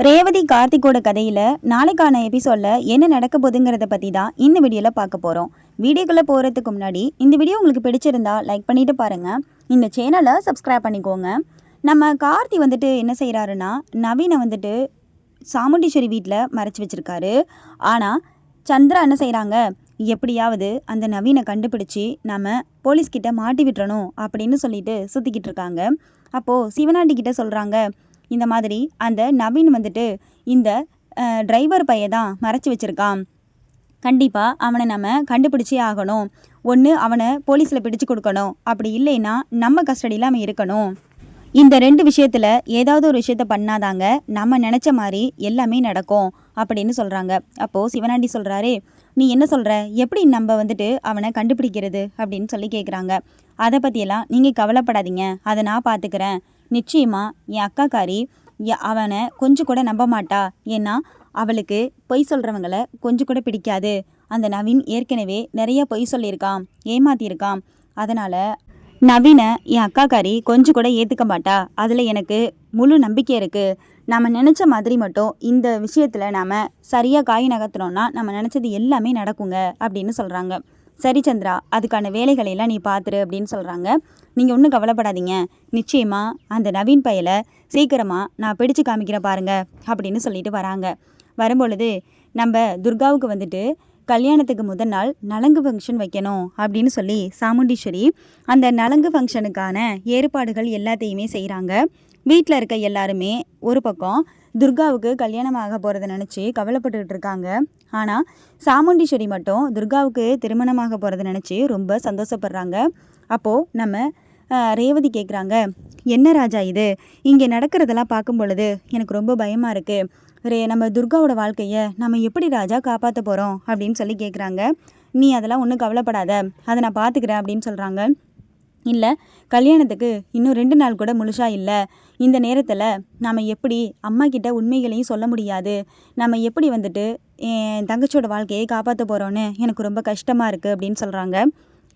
ரேவதி கார்த்திகோட கதையில நாளைக்கான எபிசோட்ல என்ன நடக்க போகுதுங்கிறத பத்தி தான் இந்த வீடியோல பார்க்க போறோம். வீடியோக்குள்ள போறதுக்கு முன்னாடி இந்த வீடியோ உங்களுக்கு பிடிச்சிருந்தா லைக் பண்ணிட்டு பாருங்க. இந்த சேனலை சப்ஸ்கிரைப் பண்ணிக்கோங்க. நம்ம கார்த்தி வந்துட்டு என்ன செய்யறாருன்னா, நவீனை வந்துட்டு சாமுண்டீஸ்வரி வீட்டில் மறைச்சு வச்சிருக்காரு. ஆனால் சந்திரா என்ன செய்கிறாங்க, எப்படியாவது அந்த நவீனை கண்டுபிடிச்சி நம்ம போலீஸ்கிட்ட மாட்டி விட்டுறணும் அப்படின்னு சொல்லிட்டு சுற்றிக்கிட்டு இருக்காங்க. அப்போது சிவனாண்டி கிட்ட சொல்கிறாங்க, இந்த மாதிரி அந்த நவீன் வந்துட்டு இந்த டிரைவர் பையன் தான் மறைச்சி வச்சுருக்கான், கண்டிப்பாக அவனை நம்ம கண்டுபிடிச்சே ஆகணும். ஒன்று அவனை போலீஸில் பிடிச்சு கொடுக்கணும், அப்படி இல்லைன்னா நம்ம கஸ்டடியில் அவன் இருக்கணும். இந்த ரெண்டு விஷயத்தில் ஏதாவது ஒரு விஷயத்த பண்ணாதாங்க நம்ம நினச்ச மாதிரி எல்லாமே நடக்கும் அப்படின்னு சொல்கிறாங்க. அப்போது சிவனாண்டி சொல்கிறாரு, நீ என்ன சொல்கிற, எப்படி நம்ம வந்துட்டு அவனை கண்டுபிடிக்கிறது அப்படின்னு சொல்லி கேட்குறாங்க. அதை பற்றியெல்லாம் நீங்கள் கவலைப்படாதீங்க, அதை நான் பார்த்துக்கிறேன். நிச்சயமாக என் அக்காக்காரி அவனை கொஞ்சம் கூட நம்ப மாட்டா. ஏன்னா அவளுக்கு பொய் சொல்கிறவங்கள கொஞ்சம் கூட பிடிக்காது. அந்த நவீன் ஏற்கனவே நிறைய பொய் சொல்லியிருக்கான், ஏமாத்தியிருக்கான். அதனால் நவீனை என் அக்காக்காரி கொஞ்சம் கூட ஏற்றுக்க மாட்டா. அதில் எனக்கு முழு நம்பிக்கை இருக்குது. நம்ம நினச்ச மாதிரி மட்டும் இந்த விஷயத்தில் நாம் சரியாக காய் நகர்த்தினோன்னா நம்ம நினச்சது எல்லாமே நடக்குங்க அப்படின்னு சொல்கிறாங்க. சரி சந்திரா, அதுக்கான வேலைகளையெல்லாம் நீ பார்த்துரு அப்படின்னு சொல்கிறாங்க. நீங்கள் ஒன்றும் கவலைப்படாதீங்க, நிச்சயமாக அந்த நவீன் பையலை சீக்கிரமாக நான் பிடிச்சு காமிக்கிறேன் பாருங்க அப்படின்னு சொல்லிட்டு வராங்க. வரும்பொழுது நம்ம துர்காவுக்கு வந்துட்டு கல்யாணத்துக்கு முதல் நாள் நலங்கு ஃபங்க்ஷன் வைக்கணும் அப்படின்னு சொல்லி சாமுண்டீஸ்வரி அந்த நலங்கு ஃபங்க்ஷனுக்கான ஏற்பாடுகள் எல்லாத்தையுமே செய்கிறாங்க. வீட்டில் இருக்க எல்லாருமே ஒரு பக்கம் துர்காவுக்கு கல்யாணம் ஆக போகிறத நினச்சி கவலைப்பட்டுக்கிட்டு இருக்காங்க. ஆனால் சாமுண்டீஸ்வரி மட்டும் துர்காவுக்கு திருமணமாக போகிறத நினச்சி ரொம்ப சந்தோஷப்படுறாங்க. அப்போது நம்ம ரேவதி கேட்குறாங்க, என்ன ராஜா இது, இங்கே நடக்கிறதெல்லாம் பார்க்கும் பொழுது எனக்கு ரொம்ப பயமாக இருக்குது. நம்ம துர்காவோட வாழ்க்கையை நம்ம எப்படி ராஜா காப்பாற்ற போகிறோம் அப்படின்னு சொல்லி கேட்குறாங்க. நீ அதெல்லாம் ஒன்றும் கவலைப்படாத, அதை நான் பார்த்துக்கிறேன் அப்படின்னு சொல்கிறாங்க. இல்லை, கல்யாணத்துக்கு இன்னும் 2 நாள் கூட முழுசாக இல்லை. இந்த நேரத்தில் நம்ம எப்படி அம்மா கிட்ட உண்மைகளையும் சொல்ல முடியாது. நம்ம எப்படி வந்துட்டு என் தங்கச்சியோட வாழ்க்கையை காப்பாற்ற போகிறோன்னு எனக்கு ரொம்ப கஷ்டமாக இருக்குது அப்படின்னு சொல்கிறாங்க.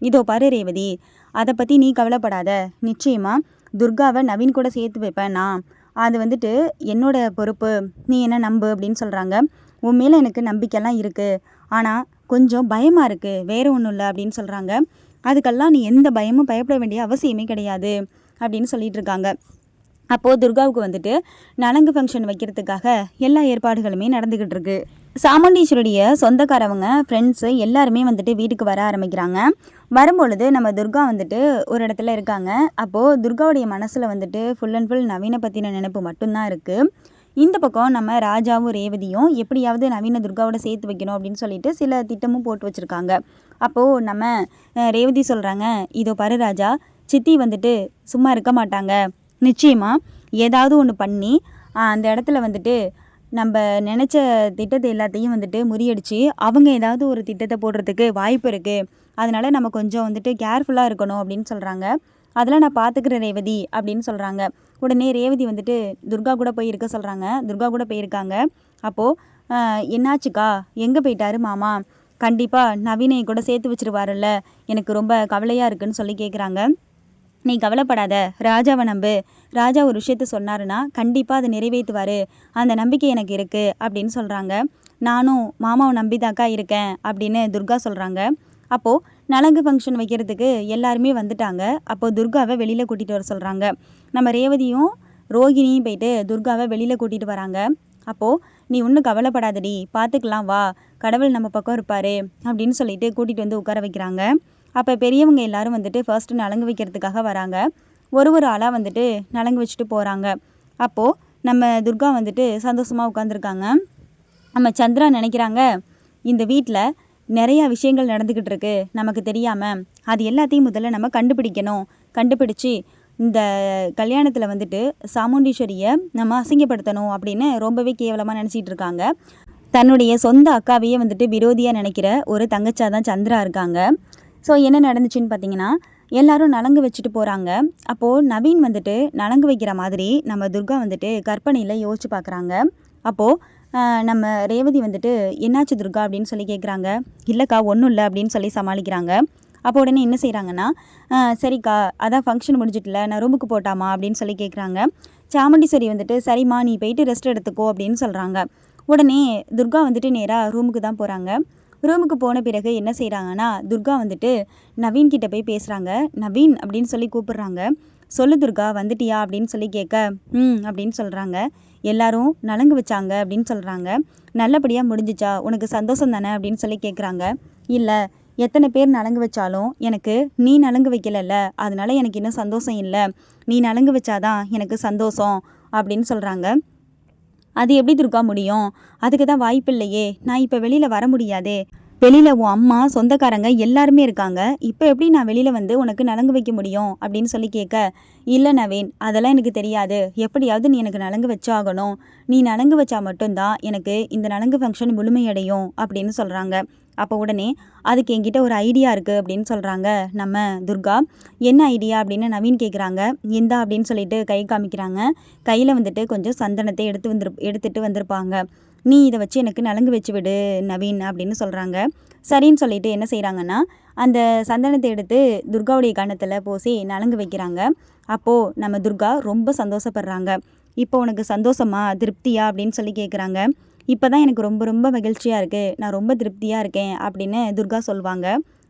இதோ பாரு ரேவதி, அதை பற்றி நீ கவலைப்படாத. நிச்சயமாக துர்காவை நவீன் கூட சேர்த்து வைப்பேன் நான். அது வந்துட்டு என்னோட பொறுப்பு, நீ என்ன நம்பு அப்படின்னு சொல்கிறாங்க. உன் மேலே எனக்கு நம்பிக்கைலாம் இருக்குது, ஆனால் கொஞ்சம் பயமாக இருக்குது, வேறு ஒன்றும் இல்லை அப்படின்னு சொல்கிறாங்க. அதுக்கெல்லாம் நீ எந்த பயமும் பயப்பட வேண்டிய அவசியமே கிடையாது அப்படின்னு சொல்லிட்டு இருக்காங்க. அப்போது துர்காவுக்கு வந்துட்டு நலங்கு ஃபங்க்ஷன் வைக்கிறதுக்காக எல்லா ஏற்பாடுகளுமே நடந்துக்கிட்டு இருக்கு. சாமுண்டீஸ்வருடைய சொந்தக்காரவங்க, ஃப்ரெண்ட்ஸு எல்லாருமே வந்துட்டு வீட்டுக்கு வர ஆரம்பிக்கிறாங்க. வரும்பொழுது நம்ம துர்கா வந்துட்டு ஒரு இடத்துல இருக்காங்க. அப்போது துர்காவுடைய மனசில் வந்துட்டு ஃபுல் அண்ட் ஃபுல் நவீனை பற்றின நினைப்பு மட்டும்தான் இருக்குது. இந்த பக்கம் நம்ம ராஜாவும் ரேவதியும் எப்படியாவது நவீன துர்காவோட சேர்த்து வைக்கணும் அப்படின்னு சொல்லிட்டு சில திட்டமும் போட்டு வச்சுருக்காங்க. அப்போது நம்ம ரேவதி சொல்கிறாங்க, இதோ பாரு ராஜா, சித்தி வந்துட்டு சும்மா இருக்க மாட்டாங்க. நிச்சயமாக ஏதாவது ஒன்று பண்ணி அந்த இடத்துல வந்துட்டு நம்ம நினச்ச திட்டத்தை எல்லாத்தையும் வந்துட்டு முறியடிச்சு அவங்க ஏதாவது ஒரு திட்டத்தை போடுறதுக்கு வாய்ப்பு இருக்குது. அதனால் நம்ம கொஞ்சம் வந்துட்டு கேர்ஃபுல்லாக இருக்கணும் அப்படின்னு சொல்கிறாங்க. அதெல்லாம் நான் பார்த்துக்கிறேன் ரேவதி அப்படின்னு சொல்கிறாங்க. உடனே ரேவதி வந்துட்டு துர்கா கூட போய் இருக்க சொல்கிறாங்க. துர்கா கூட போயிருக்காங்க. அப்போது என்னாச்சுக்கா, எங்கே போயிட்டாரு மாமா, கண்டிப்பாக நவீனை கூட சேர்த்து வச்சிருவாருல்ல, எனக்கு ரொம்ப கவலையாக இருக்குன்னு சொல்லி கேட்குறாங்க. நீ கவலைப்படாத, ராஜாவை நம்பு. ராஜா ஒரு விஷயத்த சொன்னாருன்னா கண்டிப்பாக அதை நிறைவேற்றுவார், அந்த நம்பிக்கை எனக்கு இருக்குது அப்படின்னு சொல்கிறாங்க. நானும் மாமாவை நம்பிதாக்கா இருக்கேன் அப்படின்னு துர்கா சொல்கிறாங்க. அப்போது நலங்கு ஃபங்க்ஷன் வைக்கிறதுக்கு எல்லாருமே வந்துட்டாங்க. அப்போது துர்காவை வெளியில் கூட்டிகிட்டு வர சொல்கிறாங்க. நம்ம ரேவதியும் ரோகிணியும் போயிட்டு துர்காவை வெளியில் கூட்டிகிட்டு வராங்க. அப்போது நீ ஒன்றும் கவலைப்படாதடி, பார்த்துக்கலாம் வா, கடவுள் நம்ம பக்கம் இருப்பார் அப்படின்னு சொல்லிட்டு கூட்டிகிட்டு வந்து உட்கார வைக்கிறாங்க. அப்போ பெரியவங்க எல்லாரும் வந்துட்டு ஃபர்ஸ்ட்டு நலங்கு வைக்கிறதுக்காக வராங்க. ஒரு ஆளாக வந்துட்டு நலங்கு வச்சுட்டு போகிறாங்க. அப்போது நம்ம துர்கா வந்துட்டு சந்தோஷமாக உட்காந்துருக்காங்க. நம்ம சந்திரா நினைக்கிறாங்க, இந்த வீட்டில் நிறையா விஷயங்கள் நடந்துக்கிட்டு இருக்கு நமக்கு தெரியாமல், அது எல்லாத்தையும் முதல்ல நம்ம கண்டுபிடிக்கணும். கண்டுபிடிச்சி இந்த கல்யாணத்தில் வந்துட்டு சாமுண்டீஸ்வரியை நம்ம அசிங்கப்படுத்தணும் அப்படின்னு ரொம்பவே கேவலமாக நினச்சிட்டு இருக்காங்க. தன்னுடைய சொந்த அக்காவையே வந்துட்டு விரோதியாக நினைக்கிற ஒரு தங்கச்சா தான் சந்திரா இருக்காங்க. ஸோ என்ன நடந்துச்சுன்னு பார்த்தீங்கன்னா, எல்லோரும் நலங்கு வச்சுட்டு போகிறாங்க. அப்போது நவீன் வந்துட்டு நலங்கு வைக்கிற மாதிரி நம்ம துர்கா வந்துட்டு கற்பனையில் யோசிச்சு பார்க்குறாங்க. அப்போது நம்ம ரேவதி வந்துட்டு என்னாச்சு துர்கா அப்படின்னு சொல்லி கேட்குறாங்க. இல்லைக்கா ஒன்றும் இல்லை அப்படின்னு சொல்லி சமாளிக்கிறாங்க. அப்போ உடனே என்ன செய்கிறாங்கன்னா, சரிக்கா அதான் ஃபங்க்ஷன் முடிஞ்சிட்டில்ல, நான் ரூமுக்கு போட்டாமா அப்படின்னு சொல்லி கேட்குறாங்க. சாமுண்டீஸ்வரி வந்துட்டு சரிம்மா நீ போயிட்டு ரெஸ்ட் எடுத்துக்கோ அப்படின்னு சொல்கிறாங்க. உடனே துர்கா வந்துட்டு நேராக ரூமுக்கு தான் போகிறாங்க. ரூமுக்கு போன பிறகு என்ன செய்கிறாங்கன்னா, துர்கா வந்துட்டு நவீன் கிட்ட போய் பேசுகிறாங்க. நவீன் அப்படின்னு சொல்லி கூப்பிடுறாங்க. சொல்லு துர்கா வந்துட்டியா அப்படின்னு சொல்லி கேட்க, அப்படின்னு சொல்கிறாங்க. எல்லாரும் நலங்கு வச்சாங்க அப்படின்னு சொல்கிறாங்க. நல்லபடியாக முடிஞ்சிச்சா, உனக்கு சந்தோஷம் தானே அப்படின்னு சொல்லி கேட்குறாங்க. இல்லை, எத்தனை பேர் நலங்கு வச்சாலும் எனக்கு நீ நலங்கு வைக்கலல்ல, அதனால எனக்கு இன்னும் சந்தோஷம் இல்லை. நீ நலங்கு வச்சாதான் எனக்கு சந்தோஷம் அப்படின்னு சொல்கிறாங்க. அது எப்படி துர்கா முடியும்? அதுக்கு தான் வாய்ப்பு இல்லையே. நான் இப்போ வெளியில் வர முடியாதே. வெளியில் உன் அம்மா சொந்தக்காரங்க எல்லாருமே இருக்காங்க. இப்போ எப்படி நான் வெளியில் வந்து உனக்கு நலங்கு வைக்க முடியும் அப்படின்னு சொல்லி கேட்க, இல்லை நவீன், அதெல்லாம் எனக்கு தெரியாது. எப்படியாவது நீ எனக்கு நலங்கு வச்சாகணும். நீ நலங்கு வச்சா மட்டும்தான் எனக்கு இந்த நலங்கு ஃபங்க்ஷன் முழுமையடையும் அப்படின்னு சொல்கிறாங்க. அப்போ உடனே அதுக்கு என்கிட்ட ஒரு ஐடியா இருக்குது அப்படின்னு சொல்கிறாங்க நம்ம துர்கா. என்ன ஐடியா அப்படின்னு நவீன் கேட்குறாங்க. எந்தா அப்படின்னு சொல்லிட்டு கை காமிக்கிறாங்க. கையில் வந்துட்டு கொஞ்சம் சந்தனத்தை எடுத்துட்டு வந்திருப்பாங்க. நீ இதை வச்சு எனக்கு நலங்கு வச்சு விடு நவீன் அப்படின்னு சொல்கிறாங்க. சரின்னு சொல்லிட்டு என்ன செய்கிறாங்கன்னா, அந்த சந்தனத்தை எடுத்து துர்காவுடைய கன்னத்தில் பூசி நலங்கு வைக்கிறாங்க. அப்போது நம்ம துர்கா ரொம்ப சந்தோஷப்படுறாங்க. இப்போ உனக்கு சந்தோஷமா, திருப்தியா அப்படின்னு சொல்லி கேட்குறாங்க. இப்போ தான் எனக்கு ரொம்ப ரொம்ப மகிழ்ச்சியாக இருக்குது, நான் ரொம்ப திருப்தியாக இருக்கேன் அப்படின்னு துர்கா சொல்லுவாங்க.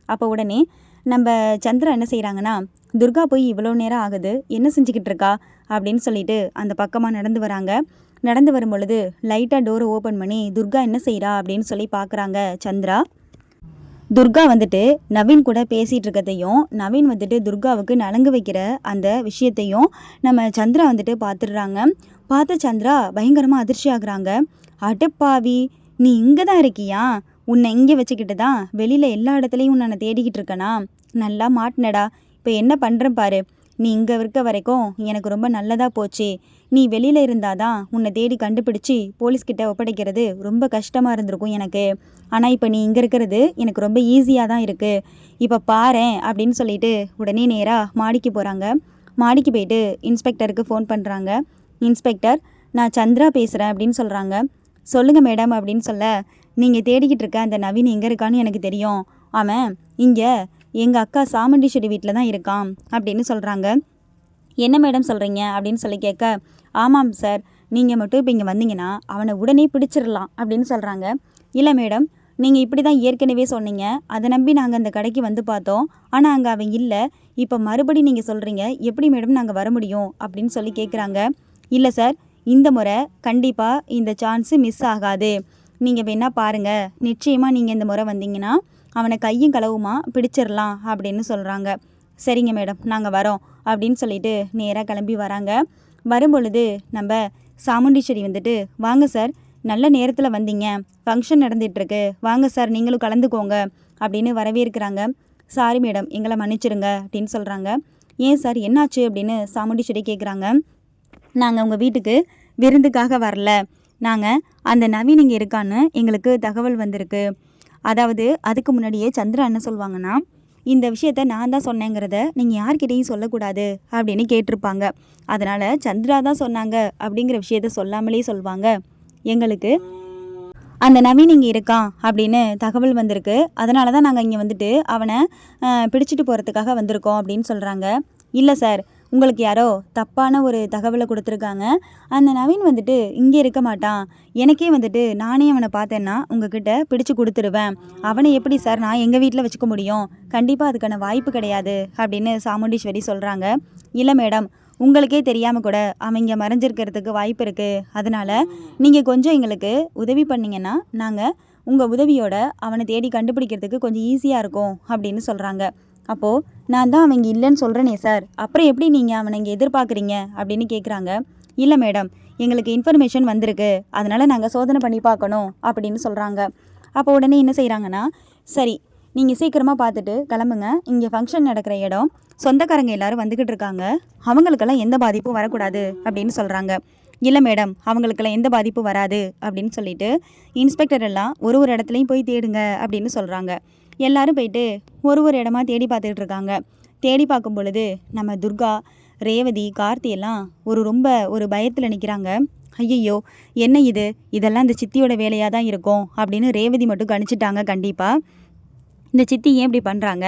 அப்போ உடனே நம்ம சந்திரா என்ன செய்கிறாங்கன்னா, துர்கா போய் இவ்வளோ நேரம் ஆகுது, என்ன செஞ்சுக்கிட்டு இருக்கா அப்படின்னு சொல்லிட்டு அந்த பக்கமாக நடந்து வராங்க. நடந்து வரும் பொழுது லைட்டாக டோரை ஓப்பன் பண்ணி துர்கா என்ன செய்கிறா அப்படின்னு சொல்லி பார்க்குறாங்க சந்திரா. துர்கா வந்துட்டு நவீன் கூட பேசிகிட்டு இருக்கதையும், நவீன் வந்துட்டு துர்காவுக்கு நலங்கு வைக்கிற அந்த விஷயத்தையும் நம்ம சந்திரா வந்துட்டு பார்த்துடுறாங்க. பார்த்த சந்திரா பயங்கரமாக அதிர்ச்சி ஆகுறாங்க. அடப்பாவி, நீ இங்கே தான் இருக்கியா? உன்னை இங்கே வச்சுக்கிட்டு தான் வெளியில் எல்லா இடத்துலையும் நான் தேடிக்கிட்டு இருக்கேனா? நல்லா மாட்டினடா. இப்போ என்ன பண்ணுறேன் பாரு. நீ இங்கே இருக்க வரைக்கும் எனக்கு ரொம்ப நல்லதாக போச்சு. நீ வெளியில் இருந்தால் தான் உன்னை தேடி கண்டுபிடிச்சி போலீஸ்கிட்ட ஒப்படைக்கிறது ரொம்ப கஷ்டமாக இருந்திருக்கும் எனக்கு. ஆனால் இப்போ நீ இங்கே இருக்கிறது எனக்கு ரொம்ப ஈஸியாக தான் இருக்குது. இப்போ பாரேன் அப்படின்னு சொல்லிட்டு உடனே நேராக மாடிக்கு போகிறாங்க. மாடிக்கு போயிட்டு இன்ஸ்பெக்டருக்கு ஃபோன் பண்ணுறாங்க. இன்ஸ்பெக்டர், நான் சந்திரா பேசுகிறேன் அப்படின்னு சொல்கிறாங்க. சொல்லுங்கள் மேடம் அப்படின்னு சொல்ல, நீங்கள் தேடிக்கிட்டு இருக்க அந்த நவீன் எங்கே இருக்கான்னு எனக்கு தெரியும். அவன் இங்கே எங்கள் அக்கா சாமுண்டீஸ்வரி வீட்டில் தான் இருக்கான் அப்படின்னு சொல்கிறாங்க. என்ன மேடம் சொல்கிறீங்க அப்படின்னு சொல்லி கேட்க, ஆமாம் சார், நீங்கள் மட்டும் இப்போ இங்கே வந்தீங்கன்னா அவனை உடனே பிடிச்சிடலாம் அப்படின்னு சொல்கிறாங்க. இல்லை மேடம், நீங்கள் இப்படி தான் ஏற்கனவே சொன்னீங்க, அதை நம்பி நாங்கள் அந்த கடைக்கு வந்து பார்த்தோம், ஆனால் அங்கே அவன் இல்லை. இப்போ மறுபடி நீங்கள் சொல்கிறீங்க, எப்படி மேடம் நாங்கள் வர முடியும் அப்படின்னு சொல்லி கேட்குறாங்க. இல்லை சார், இந்த முறை கண்டிப்பாக இந்த சான்ஸு மிஸ் ஆகாது. நீங்கள் வேணால் பாருங்கள், நிச்சயமாக நீங்கள் இந்த முறை வந்தீங்கன்னா அவனை கையும் களவுமா பிடிச்சிடலாம் அப்படின்னு சொல்கிறாங்க. சரிங்க மேடம், நாங்கள் வரோம் அப்படின்னு சொல்லிட்டு நேராக கிளம்பி வராங்க. வரும்பொழுது நம்ம சாமுண்டீஸ்வரி வந்துட்டு, வாங்க சார், நல்ல நேரத்தில் வந்தீங்க, ஃபங்க்ஷன் நடந்துகிட்ருக்கு, வாங்க சார் நீங்களும் கலந்துக்கோங்க அப்படின்னு வரவேற்கிறாங்க. சாரி மேடம், எங்களை மன்னிச்சிருங்க அப்படின்னு சொல்கிறாங்க. ஏன் சார் என்னாச்சு அப்படின்னு சாமுண்டீஸ்வரி கேட்குறாங்க. நாங்கள் உங்கள் வீட்டுக்கு விருந்துக்காக வரல, நாங்கள் அந்த நவீன் இங்கே இருக்கான்னு எங்களுக்கு தகவல் வந்திருக்கு. அதாவது அதுக்கு முன்னாடியே சந்திரா என்ன சொல்லுவாங்கன்னா, இந்த விஷயத்த நான் தான் சொன்னேங்கிறத நீங்கள் யார்கிட்டையும் சொல்லக்கூடாது அப்படின்னு கேட்டிருப்பாங்க. அதனால் சந்திரா தான் சொன்னாங்க அப்படிங்கிற விஷயத்த சொல்லாமலே சொல்லுவாங்க, எங்களுக்கு அந்த நவீன் இங்கே இருக்கான் அப்படின்னு தகவல் வந்திருக்கு, அதனால தான் நாங்கள் இங்கே வந்துட்டு அவனை பிடிச்சிட்டு போகிறதுக்காக வந்திருக்கோம் அப்படின்னு சொல்கிறாங்க. இல்லை சார், உங்களுக்கு யாரோ தப்பான ஒரு தகவலை கொடுத்துருக்காங்க. அந்த நவீன் வந்துட்டு இங்கே இருக்க மாட்டான். எனக்கே வந்துட்டு நானே அவனை பார்த்தேன்னா உங்ககிட்ட பிடிச்சு கொடுத்துருவேன். அவனை எப்படி சார் நான் எங்கள் வீட்டில் வச்சுக்க முடியும்? கண்டிப்பாக அதுக்கான வாய்ப்பு கிடையாது அப்படின்னு சாமுண்டீஸ்வரி சொல்கிறாங்க. இல்லை மேடம், உங்களுக்கே தெரியாமல் கூட அவன் இங்கே மறைஞ்சிருக்கிறதுக்கு வாய்ப்பு இருக்குது. அதனால் நீங்கள் கொஞ்சம் எங்களுக்கு உதவி பண்ணிங்கன்னா நாங்கள் உங்கள் உதவியோட அவனை தேடி கண்டுபிடிக்கிறதுக்கு கொஞ்சம் ஈஸியாக இருக்கும் அப்படின்னு சொல்கிறாங்க. அப்போது நான் தான் அவங்க இல்லைன்னு சொல்கிறேனே சார், அப்புறம் எப்படி நீங்கள் அவனை இங்கே எதிர்பார்க்குறீங்க அப்படின்னு கேட்குறாங்க. இல்லை மேடம், எங்களுக்கு இன்ஃபர்மேஷன் வந்திருக்கு, அதனால் நாங்கள் சோதனை பண்ணி பார்க்கணும் அப்படின்னு சொல்கிறாங்க. அப்போ உடனே என்ன செய்கிறாங்கன்னா, சரி நீங்கள் சீக்கிரமாக பார்த்துட்டு கிளம்புங்க, இங்கே ஃபங்க்ஷன் நடக்கிற இடம், சொந்தக்காரங்க எல்லோரும் வந்துக்கிட்டு இருக்காங்க, அவங்களுக்கெல்லாம் எந்த பாதிப்பும் வரக்கூடாது அப்படின்னு சொல்கிறாங்க. இல்லை மேடம், அவங்களுக்கெல்லாம் எந்த பாதிப்பும் வராது அப்படின்னு சொல்லிட்டு இன்ஸ்பெக்டர் எல்லாம் ஒரு இடத்துலையும் போய் தேடுங்க அப்படின்னு சொல்கிறாங்க. எல்லாரும் போயிட்டு ஒரு இடமா தேடி பார்த்துக்கிட்டு இருக்காங்க. தேடி பார்க்கும் பொழுது நம்ம துர்கா, ரேவதி, கார்த்தி எல்லாம் ரொம்ப பயத்தில் நிற்கிறாங்க. ஐயையோ, என்ன இதெல்லாம் இந்த சித்தியோட வேலையாக தான் இருக்கும் அப்படின்னு ரேவதி மட்டும் கணிச்சிட்டாங்க கண்டிப்பாக. இந்த சித்தி ஏன் இப்படி பண்ணுறாங்க?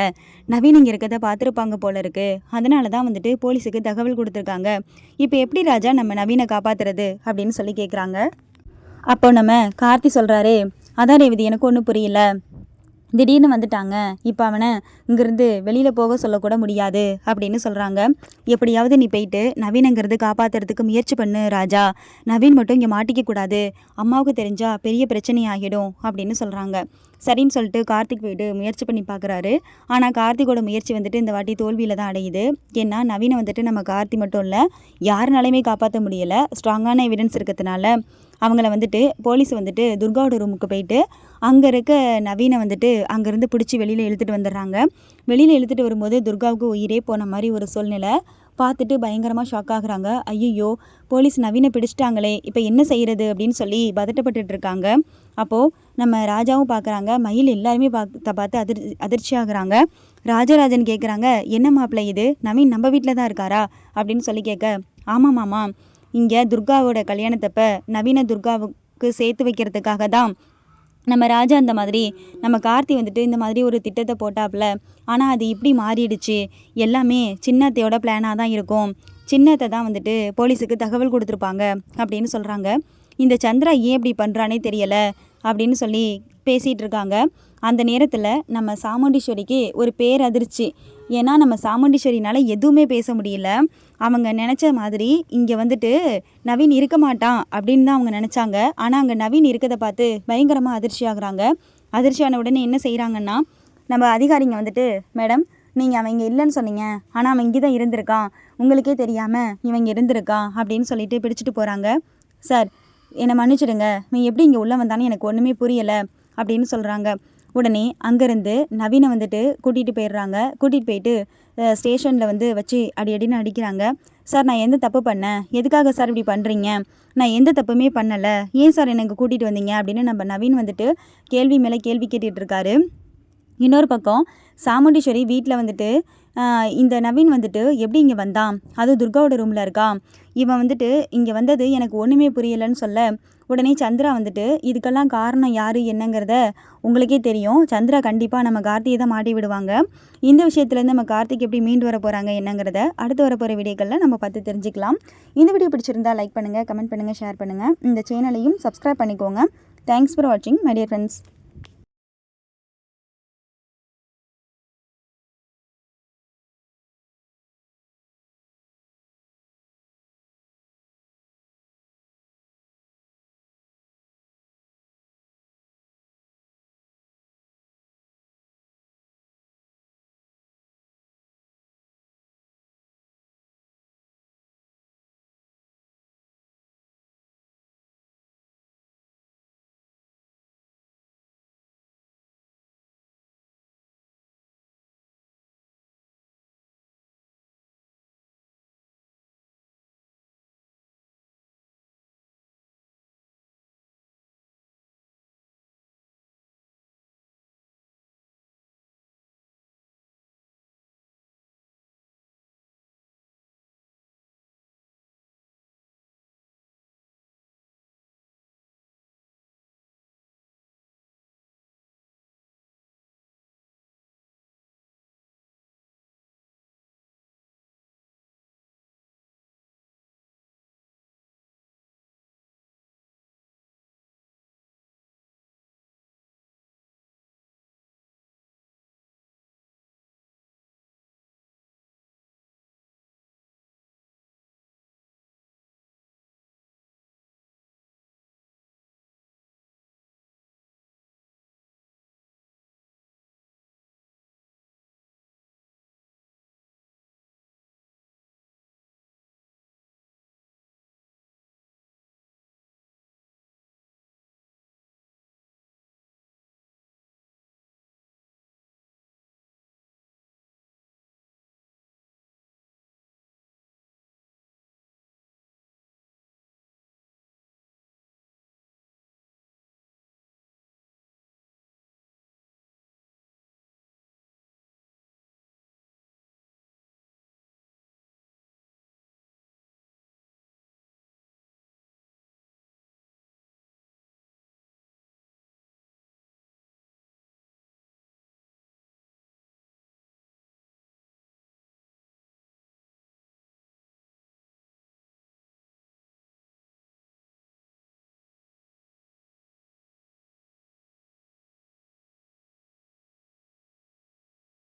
நவீன் இங்கே இருக்கிறத பார்த்துருப்பாங்க போல இருக்கு. அதனால தான் வந்துட்டு போலீஸுக்கு தகவல் கொடுத்துருக்காங்க. இப்போ எப்படி ராஜா நம்ம நவீனை காப்பாற்றுறது அப்படின்னு சொல்லி கேட்குறாங்க. அப்போ நம்ம கார்த்தி சொல்கிறாரு, அதான் ரேவதி எனக்கு ஒன்றும் புரியல. திடீர்னு வந்துட்டாங்க. இப்போ அவனை இங்கேருந்து வெளியில் போக சொல்லக்கூட முடியாது அப்படின்னு சொல்கிறாங்க. எப்படியாவது நீ போயிட்டு நவீனங்கிறது காப்பாற்றுறதுக்கு முயற்சி பண்ணு ராஜா. நவீன் மட்டும் இங்கே மாட்டிக்கக்கூடாது. அம்மாவுக்கு தெரிஞ்சால் பெரிய பிரச்சனை ஆகிடும் அப்படின்னு சொல்கிறாங்க. சரின்னு சொல்லிட்டு கார்த்திக் போயிட்டு முயற்சி பண்ணி பார்க்குறாரு. ஆனால் கார்த்திகோட முயற்சி வந்துட்டு இந்த வாட்டி தோல்வியில் தான் அடையுது. ஏன்னா நவீனை வந்துட்டு நம்ம கார்த்தி மட்டும் இல்லை, யாருனாலையுமே காப்பாற்ற முடியலை. ஸ்ட்ராங்கான எவிடன்ஸ் இருக்கிறதுனால அவங்கள வந்துட்டு போலீஸ் வந்துட்டு துர்காவோட ரூமுக்கு போயிட்டு அங்கே இருக்க நவீனை வந்துட்டு அங்கேருந்து பிடிச்சி வெளியில் இழுத்துட்டு வந்துடுறாங்க. வெளியில் இழுத்துட்டு வரும்போது துர்காவுக்கு உயிரே போன மாதிரி ஒரு சூழ்நிலை. பார்த்துட்டு பயங்கரமாக ஷாக் ஆகுறாங்க. ஐயோ, போலீஸ் நவீனை பிடிச்சிட்டாங்களே, இப்போ என்ன செய்கிறது அப்படின்னு சொல்லி பதட்டப்பட்டுட்டு இருக்காங்க. அப்போது நம்ம ராஜாவும் பார்க்குறாங்க. மயில் எல்லாருமே பார்த்து அதிர்ச்சி ஆகுறாங்க. ராஜராஜன் கேட்குறாங்க, என்ன மாப்பிள்ளை இது, நவீன் நம்ம வீட்டில் தான் இருக்காரா அப்படின்னு சொல்லி கேட்க, ஆமாம் மாமா, இங்கே துர்காவோட கல்யாணத்தப்ப நவீன துர்காவுக்கு சேர்த்து வைக்கிறதுக்காக தான் நம்ம ராஜா அந்த மாதிரி நம்ம கார்த்தி வந்துட்டு இந்த மாதிரி ஒரு திட்டத்தை போட்டாப்புல. ஆனால் அது இப்படி மாறிடுச்சு. எல்லாமே சின்னத்தையோட பிளானாக தான் இருக்கும். சின்னத்தை தான் வந்துட்டு போலீஸுக்கு தகவல் கொடுத்துருப்பாங்க அப்படின்னு சொல்கிறாங்க. இந்த சந்திரா ஏன் இப்படி பண்ணுறானே தெரியலை அப்படின்னு சொல்லி பேசிகிட்டு இருக்காங்க. அந்த நேரத்தில் நம்ம சாமுண்டீஸ்வரிக்கு ஒரு பேரதிர்ச்சி. ஏன்னா நம்ம சாமுண்டீஸ்வரினால் எதுவுமே பேச முடியல. அவங்க நினச்ச மாதிரி இங்கே வந்துட்டு நவீன் இருக்க மாட்டான் அப்படின்னு தான் அவங்க நினச்சாங்க. ஆனால் அங்கே நவீன் இருக்கிறத பார்த்து பயங்கரமாக அதிர்ச்சி ஆகுறாங்க. அதிர்ச்சியான உடனே என்ன செய்கிறாங்கன்னா, நம்ம அதிகாரிங்க வந்துட்டு, மேடம் நீங்கள் அவன் இங்கே இல்லைன்னு சொன்னீங்க, ஆனால் அவன் இங்கே தான் இருந்திருக்கான், உங்களுக்கே தெரியாமல் இவன் இங்கே இருந்திருக்கான் அப்படின்னு சொல்லிட்டு பிடிச்சிட்டு போகிறாங்க. சார் என்னை மன்னிச்சிடுங்க, நீ எப்படி இங்கே உள்ளே வந்தானே எனக்கு ஒன்றுமே புரியலை அப்படின்னு சொல்கிறாங்க. உடனே அங்கேருந்து நவீனை வந்துட்டு கூட்டிகிட்டு போயிடுறாங்க. கூட்டிகிட்டு போயிட்டு ஸ்டேஷனில் வந்து வச்சு அடின்னு அடிக்கிறாங்க. சார் நான் எந்த தப்பு பண்ணேன், எதுக்காக சார் இப்படி பண்ணுறீங்க, நான் எந்த தப்புமே பண்ணலை, ஏன் சார் எனக்கு கூட்டிகிட்டு வந்தீங்க அப்படின்னு நம்ம நவீன் வந்துட்டு கேள்வி மேலே கேள்வி கேட்டுட்டு இருக்காரு. இன்னொரு பக்கம் சாமுண்டீஸ்வரி வீட்டில் வந்துட்டு இந்த நவீன் வந்துட்டு எப்படி இங்கே வந்தான், அதுவும் துர்காவோட ரூமில் இருக்கான், இவன் வந்துட்டு இங்கே வந்தது எனக்கு ஒன்றுமே புரியலைன்னு சொல்ல, உடனே சந்திரா வந்துட்டு இதுக்கெல்லாம் காரணம் யார் என்னங்கிறத உங்களுக்கே தெரியும், சந்திரா கண்டிப்பாக நம்ம கார்த்தியை தான் மாட்டி விடுவாங்க. இந்த விஷயத்துலேருந்து நம்ம கார்த்திக் எப்படி மீண்டு வர போகிறாங்க என்னங்கிறத அடுத்து வர போகிற வீடியோக்களில் நம்ம பார்த்து தெரிஞ்சுக்கலாம். இந்த வீடியோ பிடிச்சிருந்தா லைக் பண்ணுங்கள், கமெண்ட் பண்ணுங்கள், ஷேர் பண்ணுங்கள். இந்த சேனலையும் சப்ஸ்கிரைப் பண்ணிக்கோங்க. தேங்க்ஸ் ஃபார் வாட்சிங் மை டியர் ஃப்ரெண்ட்ஸ்.